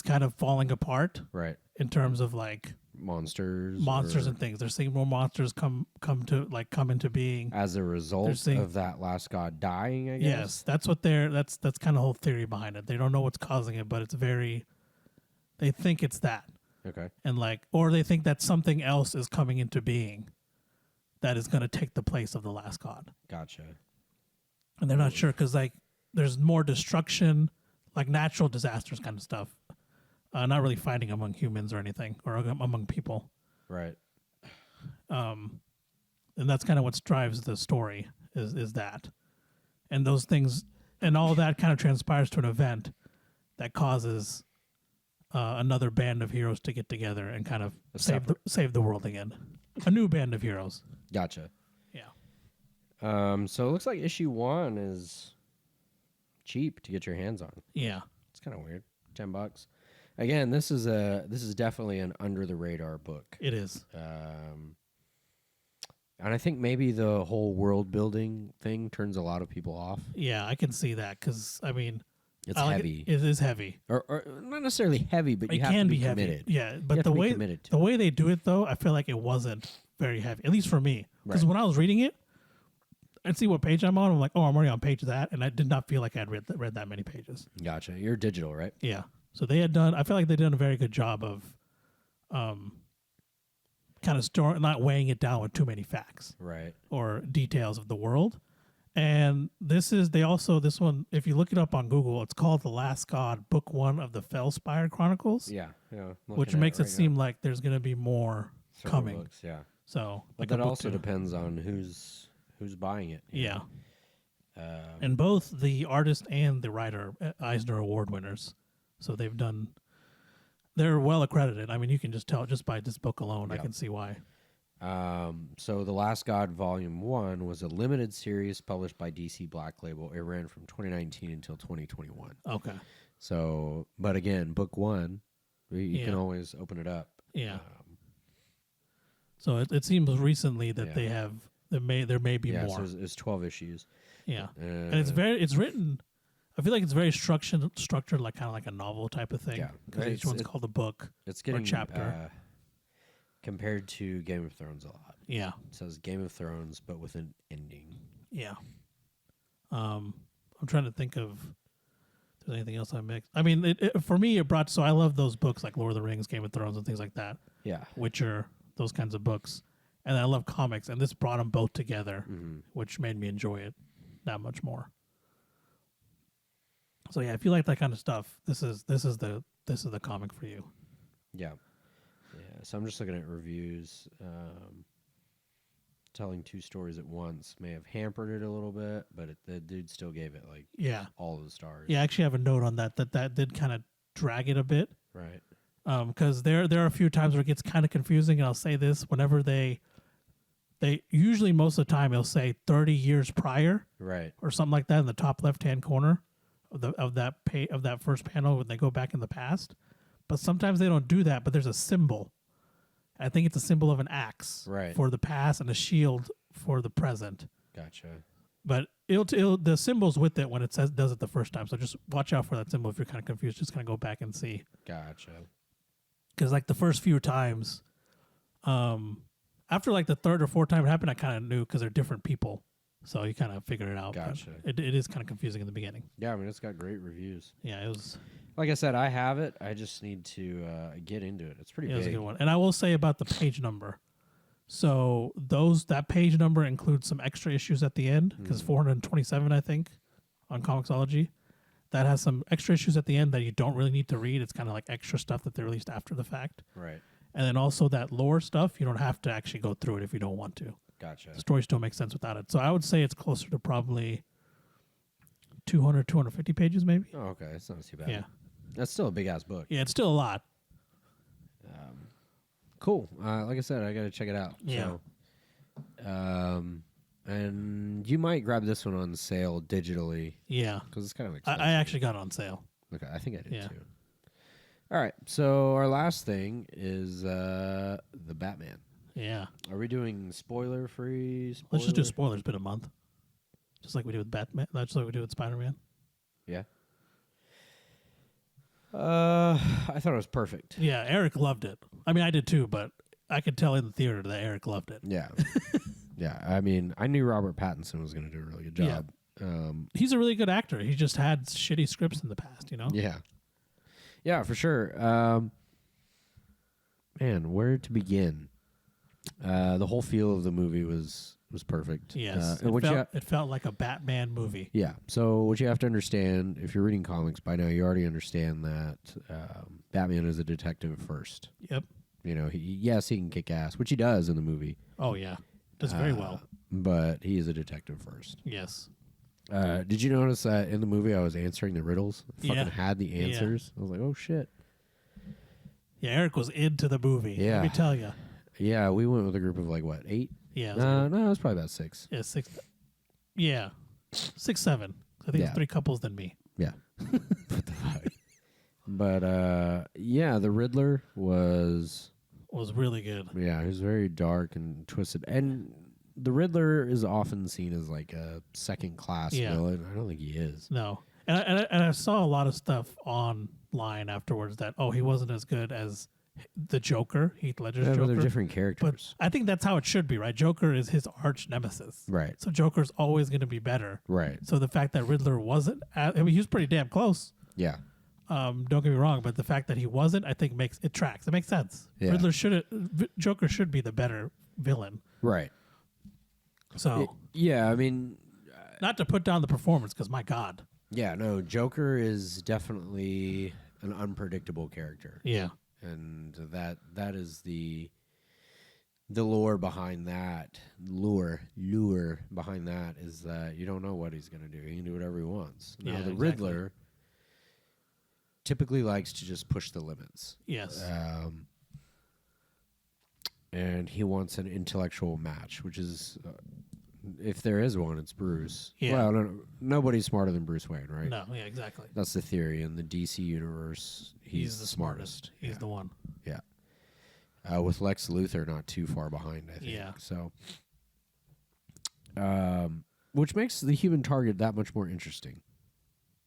kind of falling apart Right. in terms of like Monsters. monsters or and things. They're seeing more monsters come into being. as a result seeing- of that last god dying. I guess. Yes, that's what that's kind of the whole theory behind it. They don't know what's causing it, but they think it's that. Okay. And or they think that something else is coming into being that is going to take the place of the last god. Gotcha. And they're not sure because there's more destruction, like natural disasters kind of stuff. Not really fighting among humans or anything, or among people. Right. And that's kind of what drives the story is that. And those things and all that kind of transpires to an event that causes another band of heroes to get together and kind of save the world again. A new band of heroes. Gotcha. Yeah. So it looks like issue 1 is cheap to get your hands on. Yeah. It's kind of weird. $10. Again, this is definitely an under the radar book. It is. And I think maybe the whole world building thing turns a lot of people off. Yeah, I can see that because, I mean, It's heavy. It is heavy, or not necessarily heavy, but you it have can to be be heavy. committed. Yeah, You but have the to be way committed to the it. way they do it though, I feel like it wasn't very heavy, at least for me. Because Right. when I was reading it, I'd see what page I'm on. I'm like, oh, I'm already on page that, and I did not feel like I'd read that many pages. Gotcha. You're digital, right? Yeah. So they had done. I feel like they done a very good job of, kind of not weighing it down with too many facts Right. or details of the world. And this one, if you look it up on Google, it's called The Last God, Book 1 of the Fellspire Chronicles, Yeah. Yeah. which makes it seem like there's going to be more coming. Books, yeah. So, But like that a book also two. depends on who's buying it. you Yeah. know? And both the artist and the writer, Eisner Award winners. So they're well accredited. I mean, you can just tell just by this book alone. I Yeah. can see why. So The Last God Volume 1 was a limited series published by DC Black Label. It ran from 2019 until 2021. Okay. So, but again, book 1, you can Yeah. always open it up. Yeah. So it seems recently that Yeah. there may be Yeah, more. so it's 12 issues. Yeah. And it's written, I feel like it's very structured like kind of like a novel type of thing. Yeah. Because each one's called a book. It's getting chapter. Compared to Game of Thrones a lot. Yeah. It says Game of Thrones, but with an ending. Yeah. I'm trying to think of if there's anything else I mixed. I mean, for me, so I love those books like Lord of the Rings, Game of Thrones, and things like that. Yeah. Witcher, those kinds of books. And I love comics, and this brought them both together, Mm-hmm. which made me enjoy it that much more. So yeah, if you like that kind of stuff, this is the comic for you. Yeah. Yeah. So I'm just looking at reviews. Telling two stories at once may have hampered it a little bit, but the dude still gave it like all of the stars. Yeah, I actually have a note on that did kind of drag it a bit. Right. Because there are a few times where it gets kind of confusing, and I'll say this whenever they usually most of the time they'll say 30 years prior, Right. or something like that in the top left hand corner of that first panel when they go back in the past. But sometimes they don't do that. But there's a symbol. I think it's a symbol of an axe for the past and a shield for the present. Gotcha. But the symbol's with it when it does it the first time. So just watch out for that symbol if you're kind of confused. Just kind of go back and see. Gotcha. Because like the first few times, after like the third or fourth time it happened, I kind of knew because they're different people. So you kind of figure it out. Gotcha. It is kind of confusing in the beginning. Yeah, I mean, it's got great reviews. Yeah, it was. Like I said, I have it. I just need to get into it. It's pretty It big. was a good one. And I will say about the page number. So that page number includes some extra issues at the end, because 427, I think, on Comixology. That has some extra issues at the end that you don't really need to read. It's kind of like extra stuff that they released after the fact. Right. And then also that lore stuff, you don't have to actually go through it if you don't want to. Gotcha. The story still makes sense without it. So I would say it's closer to probably 200, 250 pages maybe. Oh, okay. It's not too bad. Yeah. That's still a big-ass book. Yeah, it's still a lot. Cool. Like I said, I got to check it out. Yeah. So, and you might grab this one on sale digitally. Yeah. Because it's kind of expensive. I actually got it on sale. Okay, I think I did Yeah. too. All right. So our last thing is the Batman. Yeah. Are we doing spoiler-free? Let's just do spoilers bit a month. Just like we do with Batman. Just like we do with Spider-Man. Yeah. I thought it was perfect. Yeah, Eric loved it. I mean, I did too, but I could tell in the theater that Eric loved it. Yeah. Yeah. I mean, I knew Robert Pattinson was going to do a really good job. He's a really good actor. He just had shitty scripts in the past, you know? Yeah. Yeah, for sure. Man, where to begin? The whole feel of the movie was perfect. Yes. And It felt like a Batman movie. yeah. So what you have to understand, if you're reading comics by now, you already understand that Batman is a detective first. Yep. You know, he can kick ass, which he does in the movie. Oh, yeah. Does very well. But he is a detective first. Yes. Did you notice that in the movie I was answering the riddles? I fucking Yeah. had the answers. I was like, oh, shit. Yeah, Eric was into the movie. Yeah. Let me tell you. Yeah, we went with a group of like, what, 8? Yeah. No, it was probably about 6. Yeah, 6. Yeah. 6, 7. I think Yeah. it's 3 couples than me. Yeah. What the fuck? But, yeah, the Riddler was really good. Yeah, he was very dark and twisted. And the Riddler is often seen as like a second-class Yeah. villain. I don't think he is. No. And I saw a lot of stuff online afterwards that he wasn't as good as the Joker, Heath Ledger's Joker. But they're different But characters. I think that's how it should be, right? Joker is his arch nemesis. Right. So Joker's always going to be better. Right. So the fact that Riddler wasn't, he was pretty damn close. Yeah. Don't get me wrong, but the fact that he wasn't, I think it tracks. It makes sense. Yeah. Joker should be the better villain. Right. So Yeah, I mean, not to put down the performance, because my God. yeah, no, Joker is definitely an unpredictable character. Yeah. And that is the lure behind that. Lure behind that is that you don't know what he's going to do. He can do whatever he wants. Now, the Riddler typically likes to just push the limits. Yes. And he wants an intellectual match, which is, if there is one, it's Bruce. Yeah. Well, nobody's smarter than Bruce Wayne, right? No, yeah, exactly. That's the theory. In the DC universe, he's the smartest. He's the one. Yeah. With Lex Luthor not too far behind, I think. Yeah. So, which makes the human target that much more interesting.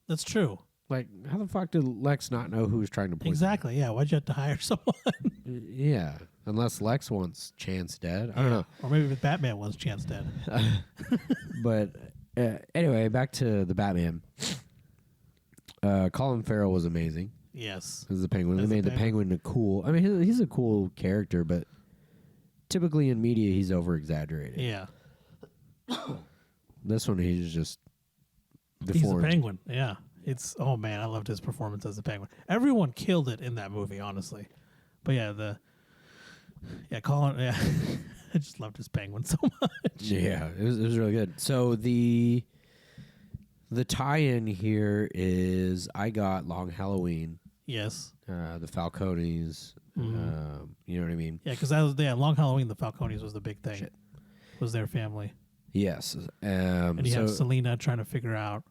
That's true. Like, how the fuck did Lex not know who was trying to poison Exactly, yeah. Why'd you have to hire someone? Yeah. Unless Lex wants Chance dead. I don't know. Or maybe Batman wants Chance dead. But anyway, back to the Batman. Colin Farrell was amazing Yes. as the Penguin. They As the made the Penguin a cool. I mean, he's a cool character, but typically in media he's over exaggerated. Yeah. This one he's just He's deformed. the Penguin. Yeah. Oh man, I loved his performance as the Penguin. Everyone killed it in that movie, honestly. But yeah, Colin. Yeah, I just loved his Penguin so much. Yeah, it was really good. So the tie-in here is I got Long Halloween. Yes. The Falcones. Mm-hmm. You know what I mean? Yeah, because that was Long Halloween. The Falcones was the big thing. Shit. Was their family. Yes. And you have Selena trying to figure out.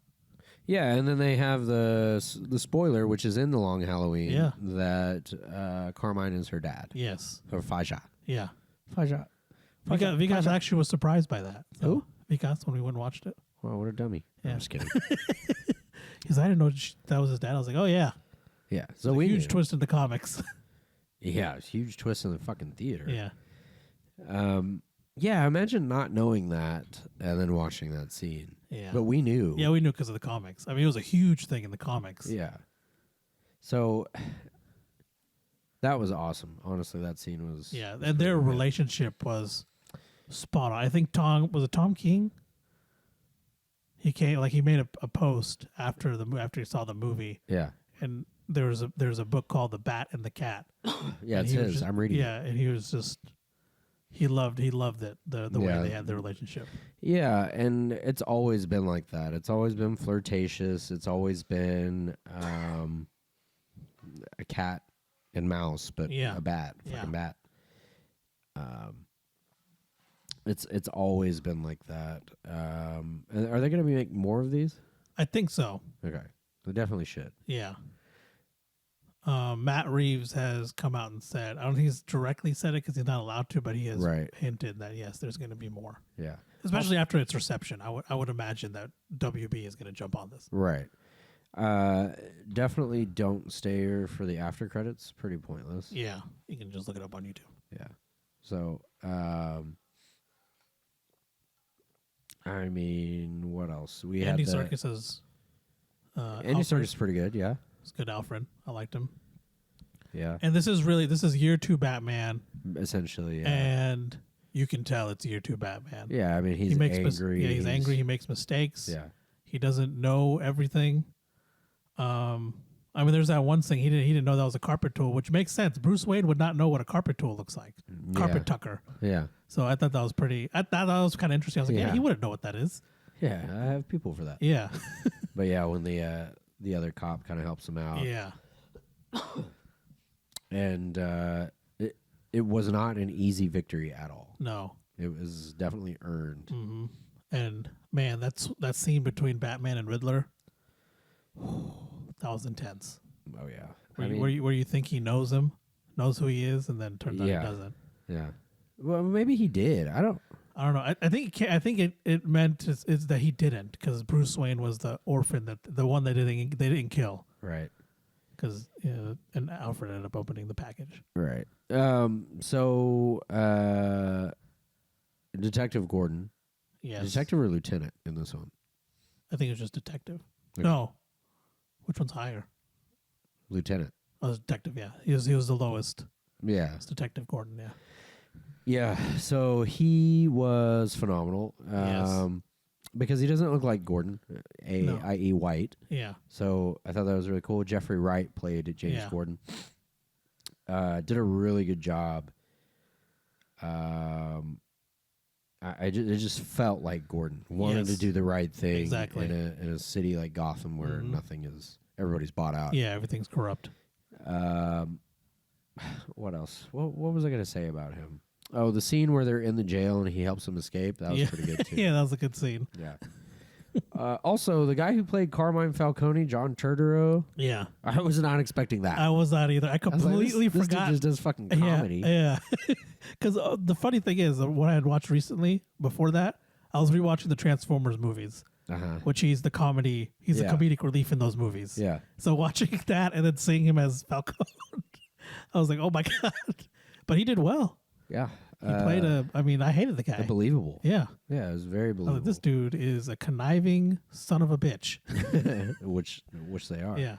Yeah, and then they have the spoiler, which is in the Long Halloween. Yeah. That Carmine is her dad. Yes. Or Faja. Yeah. Faja. Vikas actually was surprised by that. So Who? Vikas, when we went and watched it. Wow, what a dummy. Yeah. I'm just kidding. Because I didn't know that was his dad. I was like, oh yeah. Yeah. So we huge knew. twist in the comics. Yeah, it's a huge twist in the fucking theater. Yeah. Yeah, imagine not knowing that and then watching that scene. Yeah. But we knew. Yeah, we knew because of the comics. I mean, it was a huge thing in the comics. Yeah. So that was awesome. Honestly, that scene was. Yeah, and their relationship was spot on. I think Tom King. He made a post after he saw the movie, Yeah. and there's a book called The Bat and the Cat. Yeah, And it's he was his. just- I'm reading. Yeah, and he was just he loved it the way Yeah. they had their relationship. Yeah, and it's always been like that. It's always been flirtatious. It's always been a cat and mouse, but Yeah. a bat, Yeah. fucking bat. It's always been like that. And are they going to make more of these? I think so. Okay, they definitely should. Yeah. Matt Reeves has come out and said, I don't think he's directly said it because he's not allowed to, but he has Right. hinted that yes, there's going to be more. Yeah, Especially after its reception, I would imagine that WB is going to jump on this. right. Definitely don't stay here for the after credits. Pretty pointless. Yeah, you can just look it up on YouTube. Yeah. So, I mean, what else? We Andy had Serkis is Andy Serkis is pretty good. Yeah. It's good, Alfred. I liked him. Yeah. And this is year 2 Batman, Essentially. Yeah. and you can tell it's year 2 Batman. Yeah. I mean, he's angry. He's angry. He makes mistakes. Yeah. He doesn't know everything. I mean, there's that one thing he didn't know that was a carpet tool, which makes sense. Bruce Wayne would not know what a carpet tool looks like. Carpet tucker. Yeah. So I thought that was I thought that was kind of interesting. I was like, yeah, he wouldn't know what that is. Yeah. I have people for that. Yeah. But yeah, when the other cop kind of helps him out. Yeah. And it was not an easy victory at all. No. It was definitely earned. Mm-hmm. And man, that scene between Batman and Riddler, that was intense. Oh yeah. Where you think he knows him, knows who he is, and then turns out he doesn't. Yeah. Well, maybe he did. I I don't know. I think it meant is that he didn't, because Bruce Wayne was the orphan, that the one that they didn't kill. Right. Because and Alfred ended up opening the package. Right. So Detective Gordon. Yes. Detective or lieutenant in this one? I think it was just detective. Okay. No. Which one's higher? Lieutenant. Oh, it was detective. Yeah, he was the lowest. Yeah. It's Detective Gordon. Yeah. Yeah. So he was phenomenal. Yes. Because he doesn't look like Gordon, i.e. white. Yeah. So I thought that was really cool. Jeffrey Wright played James Gordon. Did a really good job. It just felt like Gordon wanted to do the right thing exactly in a city like Gotham where everybody's bought out. Yeah, everything's corrupt. What else? What was I going to say about him? Oh, the scene where they're in the jail and he helps them escape. That was pretty good too. Yeah, that was a good scene. Yeah. Also, the guy who played Carmine Falcone, John Turturro. Yeah, I was not expecting that. I was not either. I completely forgot. This dude just does fucking comedy. Yeah. Because the funny thing is, what I had watched recently before that, I was rewatching the Transformers movies, which he's the comedy. He's the comedic relief in those movies. Yeah. So watching that and then seeing him as Falcone, I was like, oh my god! But he did well. Yeah. He played I hated the guy. Believable. Yeah. Yeah, it was very believable. Like, this dude is a conniving son of a bitch. which they are. Yeah.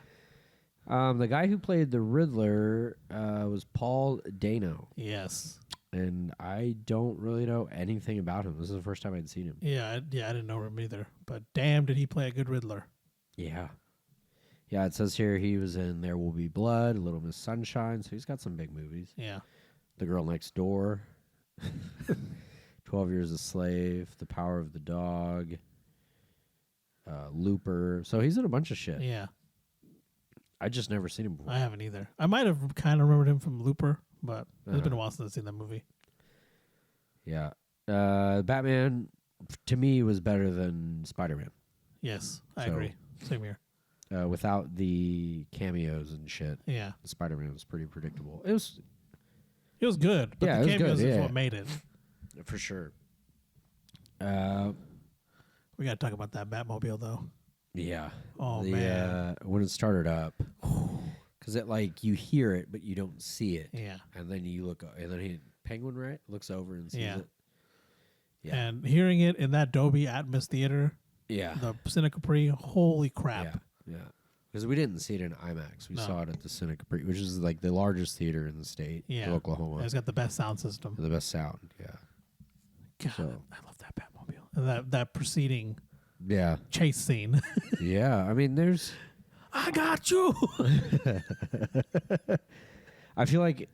The guy who played the Riddler was Paul Dano. Yes. And I don't really know anything about him. This is the first time I'd seen him. Yeah, I didn't know him either. But damn, did he play a good Riddler. Yeah. Yeah, it says here he was in There Will Be Blood, Little Miss Sunshine, so he's got some big movies. Yeah. The Girl Next Door, 12 Years a Slave, The Power of the Dog, Looper. So he's in a bunch of shit. Yeah. I just never seen him before. I haven't either. I might have kind of remembered him from Looper, but it's been a while since I've seen that movie. Yeah. Batman, to me, was better than Spider-Man. Yes, I agree. Same here. Without the cameos and shit. Yeah. Spider-Man was pretty predictable. It was good, but the cameos is what made it. For sure. We got to talk about that Batmobile, though. Yeah. Oh, man. When it started up, because you hear it, but you don't see it. Yeah. And then you look, and then Penguin, right, looks over and sees it. Yeah. And hearing it in that Dolby Atmos theater, the Cine Capri, holy crap. Yeah. Because we didn't see it in IMAX. We saw it at the Cine Capri, which is like the largest theater in the state of Oklahoma. It's got the best sound system. The best sound, yeah. God, I love that Batmobile. And that preceding chase scene. Yeah, I mean, there's... I got you! I feel like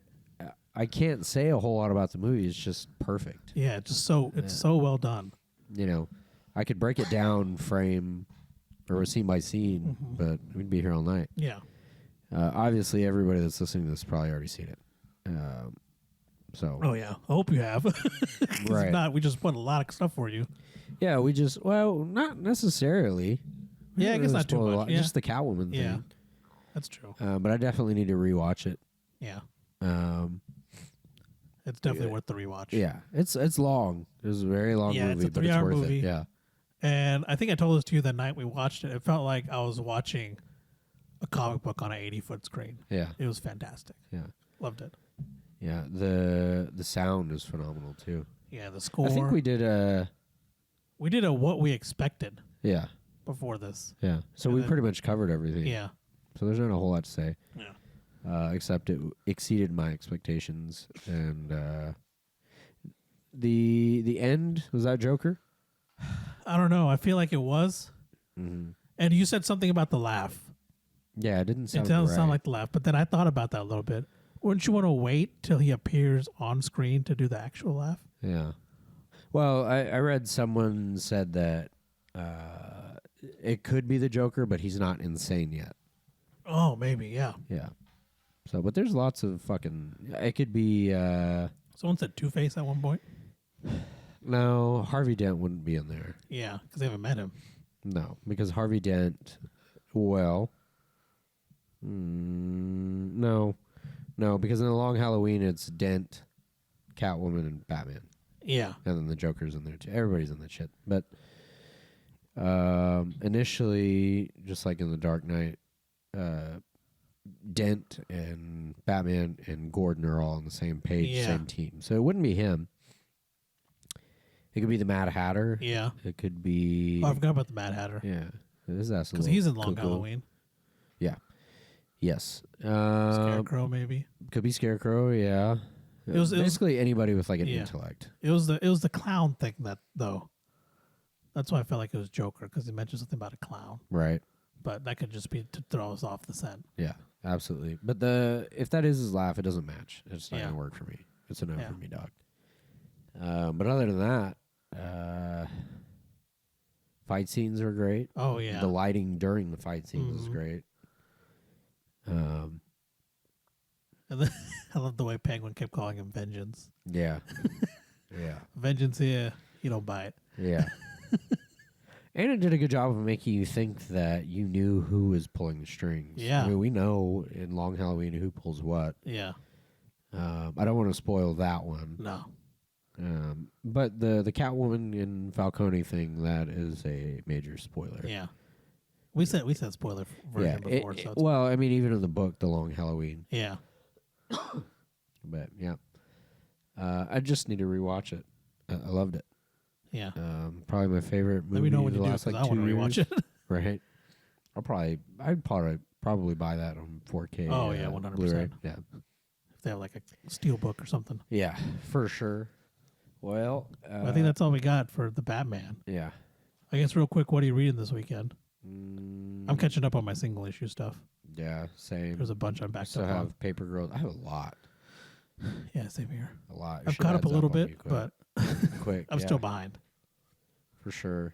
I can't say a whole lot about the movie. It's just perfect. Yeah, it's so well done. You know, I could break it down frame or scene by scene, but we'd be here all night. Yeah. Obviously, everybody that's listening to this probably already seen it. Oh, yeah. I hope you have. Right. If not, we just put a lot of stuff for you. Yeah, not necessarily. Yeah, I guess not too much. Yeah. Just the Catwoman thing. Yeah, that's true. But I definitely need to rewatch it. Yeah. It's definitely worth the rewatch. Yeah, it's long. It was a very long movie, it's a but it's worth movie. it. Yeah. And I think I told this to you the night we watched it. It felt like I was watching a comic book on an 80-foot screen. Yeah. It was fantastic. Yeah. Loved it. Yeah. The sound is phenomenal too. Yeah, the score. I think we did a what we expected. Yeah. Before this. Yeah. So we pretty much covered everything. Yeah. So there's not a whole lot to say. Yeah. Except it exceeded my expectations, and the end, was that Joker? I don't know. I feel like it was. Mm-hmm. And you said something about the laugh. Yeah, it didn't sound. It doesn't sound like the laugh, but then I thought about that a little bit. Wouldn't you want to wait till he appears on screen to do the actual laugh? Yeah. Well, I read someone said that it could be the Joker, but he's not insane yet. Oh, maybe, yeah. Yeah. So, but there's lots of fucking. It could be. Someone said Two-Face at one point. No, Harvey Dent wouldn't be in there. Yeah, because they haven't met him. No, because Harvey Dent. Well. No, because in The Long Halloween it's Dent, Catwoman, and Batman. Yeah. And then the Joker's in there too. Everybody's in that shit. But initially, just like in The Dark Knight, Dent and Batman and Gordon are all on the same page, same team. So it wouldn't be him. It could be the Mad Hatter. Yeah. It could be... Oh, I forgot about the Mad Hatter. Yeah. Because he's in Long Halloween. Yeah. Yes. Scarecrow, maybe. Could be Scarecrow, yeah. It was basically anybody with like an intellect. It was the clown thing though. That's why I felt like it was Joker, because he mentioned something about a clown. Right. But that could just be to throw us off the scent. Yeah, absolutely. But if that is his laugh, it doesn't match. It's not gonna work for me. It's a no for me, dog. But other than that, fight scenes are great. Oh yeah. The lighting during the fight scenes is great. And then I love the way Penguin kept calling him Vengeance. Yeah. Yeah. Vengeance here, you don't buy it. Yeah. And it did a good job of making you think that you knew who was pulling the strings. Yeah. I mean, we know in Long Halloween who pulls what. Yeah. I don't want to spoil that one. No. But the Catwoman and Falcone thing, that is a major spoiler. Yeah. We said spoiler version before. So well, I mean, even in the book, The Long Halloween. Yeah. But, yeah. I just need to rewatch it. I loved it. Yeah. Probably my favorite movie. Let me know when the you do, last, because like, I want to rewatch it. Right. I'd probably buy that on 4K. Oh, yeah, 100%. Blu-ray. Yeah. If they have like a steel book or something. Yeah, for sure. Well, I think that's all we got for the Batman. Yeah. I guess real quick, what are you reading this weekend? I'm catching up on my single issue stuff. Yeah, same. There's a bunch I'm backed up on. I have Paper Girls. I have a lot. Yeah, same here. A lot. I've caught up a little bit, but quick. I'm still behind. For sure.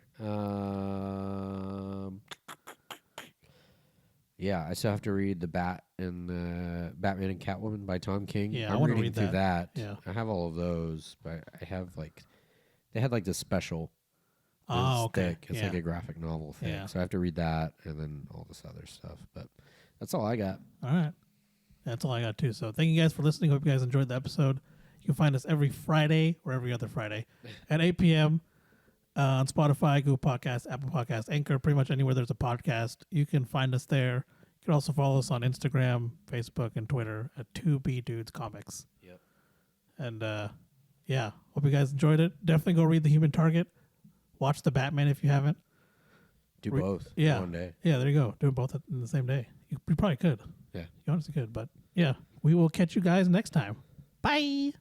Yeah, I still have to read the Batman and Catwoman by Tom King. Yeah, I'm I want to reading read through that. Yeah. I have all of those, but I have they had this special. Oh, okay. Thick. It's like a graphic novel thing. Yeah. So I have to read that and then all this other stuff. But that's all I got. All right. That's all I got, too. So thank you guys for listening. Hope you guys enjoyed the episode. You can find us every Friday or every other Friday at 8 p.m. On Spotify, Google Podcasts, Apple Podcasts, Anchor, pretty much anywhere there's a podcast. You can find us there. You can also follow us on Instagram, Facebook, and Twitter at 2B Dudes Comics. Yep. And, yeah, hope you guys enjoyed it. Definitely go read The Human Target. Watch The Batman if you haven't. Do both in one day. Yeah, there you go. Do both in the same day. You probably could. Yeah. You honestly could. But, yeah, we will catch you guys next time. Bye.